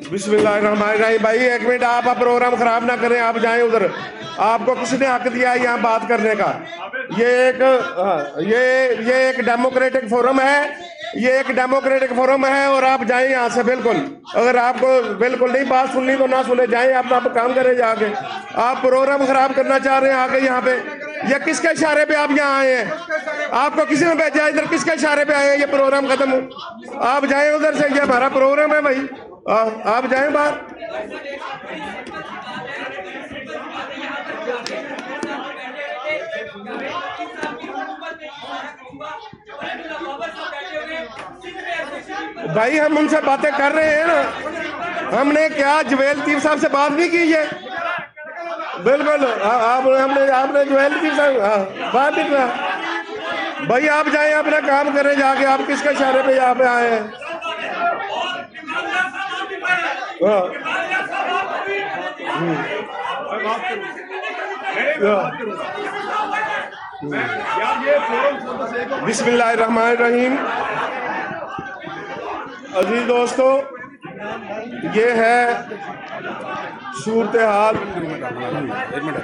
बिस्मिल्लाहिर्रहमानिर्रहीम। भाई एक मिनट, आप प्रोग्राम खराब ना करें, आप जाएं उधर। आपको किसने हक दिया है यहाँ बात करने का? ये एक डेमोक्रेटिक फोरम है, ये एक डेमोक्रेटिक फोरम है और आप जाएं यहाँ से। बिल्कुल, अगर आपको बिल्कुल नहीं बात सुननी तो ना सुने, जाएं अपना काम करें जाके। आप प्रोग्राम खराब करना चाह रहे हैं आके यहाँ पे। ये किसके इशारे पे आप यहाँ आए हैं? आपको किसी ने भेजा इधर? किसके इशारे पे आए हैं? ये प्रोग्राम खत्म हो, आप जाएं उधर से, ये हमारा प्रोग्राम है भाई। आप जाएं बाहर। भाई हम उनसे बातें कर रहे हैं ना, हमने क्या जवेल लतीफ साहब से बात नहीं की है? बिल्कुल, आपने जवेल लतीफ साहब बात नहीं किया। भाई आप जाएं अपना काम करें जाके, आप किसके इशारे पे यहाँ पे आए हैं? बिस्मिल्लाहिर्रहमानिर्रहीम। अजीज दोस्तों, ये है सूरत हाल। एक मिनट,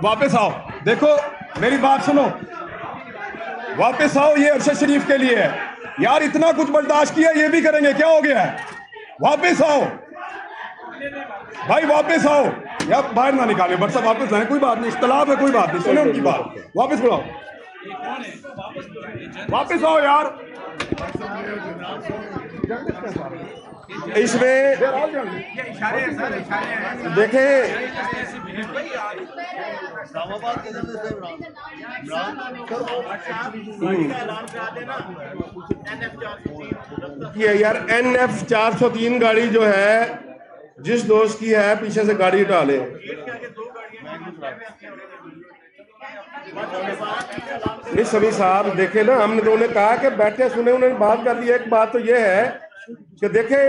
वापस आओ, देखो मेरी बात सुनो, वापस आओ। ये अरशद शरीफ के लिए है यार, इतना कुछ बर्दाश्त किया, ये भी करेंगे, क्या हो गया है? वापस आओ भाई, वापस आओ यार, बाहर ना निकाले, बट सब वापस आए, कोई बात नहीं, इख्तलाफ है, कोई बात नहीं, सुने उनकी बात, वापस बुलाओ, वापस आओ यार। इसमें देखें, ये यार NF 403 गाड़ी जो है, जिस दोस्त की है पीछे से गाड़ी उठा ले। नहीं सभी साहब देखे ना, हमने तो उन्हें कहा कि बैठे सुने, उन्होंने बात कर दी। एक बात तो ये है कि देखे,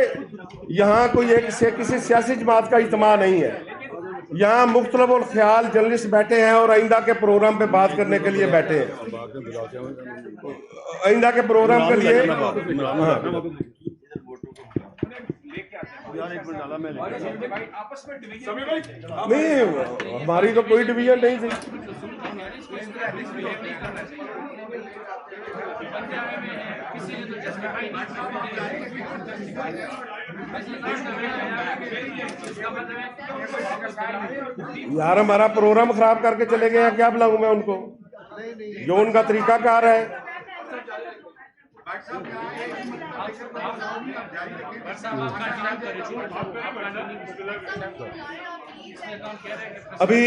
यहाँ कोई एक से किसी सियासी जमात का इज्तिमा नहीं है, यहाँ मुख्तलिफ और ख्याल जर्नलिस्ट बैठे हैं और आइंदा के प्रोग्राम पे बात करने के लिए बैठे हैं। आइंदा के प्रोग्राम के लिए नहीं, हमारी तो कोई डिवीजन नहीं थी। यार हमारा प्रोग्राम खराब करके चले गए हैं, क्या बुलाऊं मैं उनको? जो उनका तरीका कार है। अभी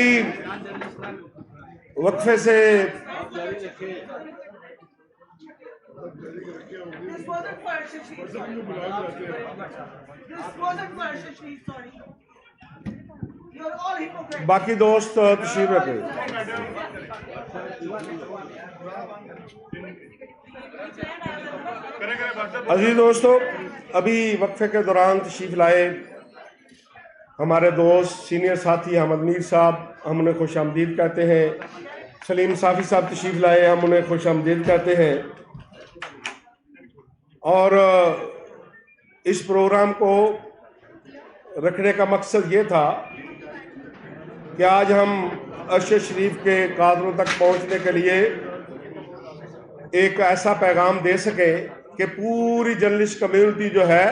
वक्फे से बाकी दोस्त तशरीफ रखे। अजीज दोस्तों, अभी वक्फे के दौरान तशरीफ लाए हमारे दोस्त सीनियर साथी अहमद मीर साहब, हम उन्हें खुश आमदीद कहते हैं। सलीम साफी साहब तशरीफ लाए, हम उन्हें खुश आमदीद कहते हैं। और इस प्रोग्राम को रखने का मकसद ये था कि आज हम अरशद शरीफ के कादरों तक पहुंचने के लिए एक ऐसा पैगाम दे सके कि पूरी जर्नलिस्ट कम्युनिटी जो है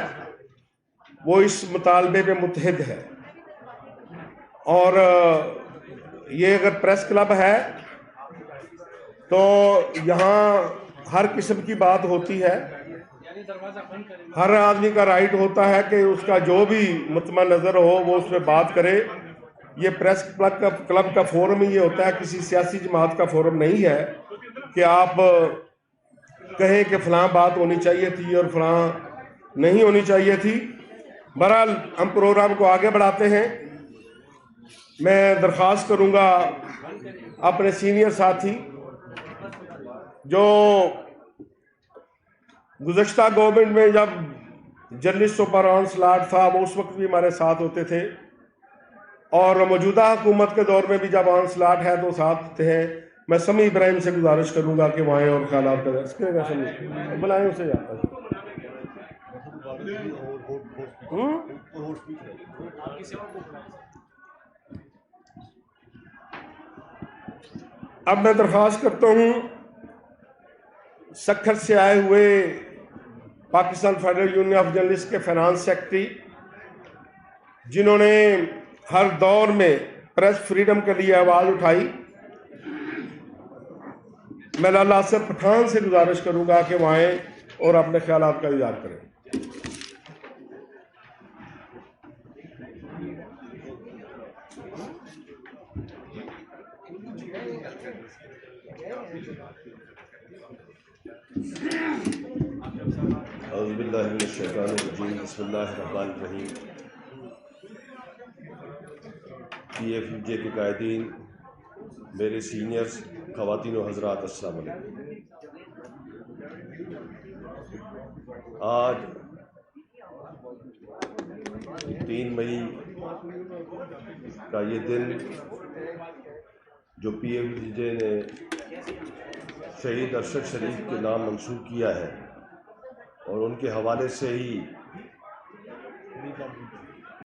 वो इस मुतालबे पे मुत्तहिद है। और ये अगर प्रेस क्लब है तो यहाँ हर किस्म की बात होती है, हर आदमी का राइट होता है कि उसका जो भी मुतमा नज़र हो वो उसमें बात करे। ये प्रेस क्लब का फोरम ही ये होता है, किसी सियासी जमात का फोरम नहीं है कि आप कहें कि फलां बात होनी चाहिए थी और फलां नहीं होनी चाहिए थी। बहरहाल हम प्रोग्राम को आगे बढ़ाते हैं। मैं दरख्वास्त करूंगा अपने सीनियर साथी जो गुज़श्ता गवर्नमेंट में जब जर्नलिस्टों पर ऑनस्लॉट था वो उस वक्त भी हमारे साथ होते थे, और मौजूदा हुकूमत के दौर में भी जब ऑनस्लॉट है तो साथ थे। मैं समी इब्राहिम से गुजारिश करूंगा कि वहाँ और ख्यालात का दर्ज बुलाएं उसे जाता है। अब मैं दरख्वास्त करता हूं सक्खर से आए हुए Pakistan federal union of journalist के फाइनेंस सेक्रेटरी, जिन्होंने हर दौर में प्रेस फ्रीडम के लिए आवाज उठाई, मैं लाला असद पठान से गुजारिश करूंगा कि वह आए और अपने ख्यालात का इज़हार करें। औज़ुबिल्लाहिमिनश्शैतानिर्रजीम, बिस्मिल्लाहिर्रहमानिर्रहीम। PFUJ के कायदीन, मेरे सीनियर्स, ख़वातीन व हज़रात, अस्सलाम वालेकुम। आज 3 मई का ये दिन जो PFUJ ने शहीद अरशद शरीफ के नाम मंसूब किया है और उनके हवाले से ही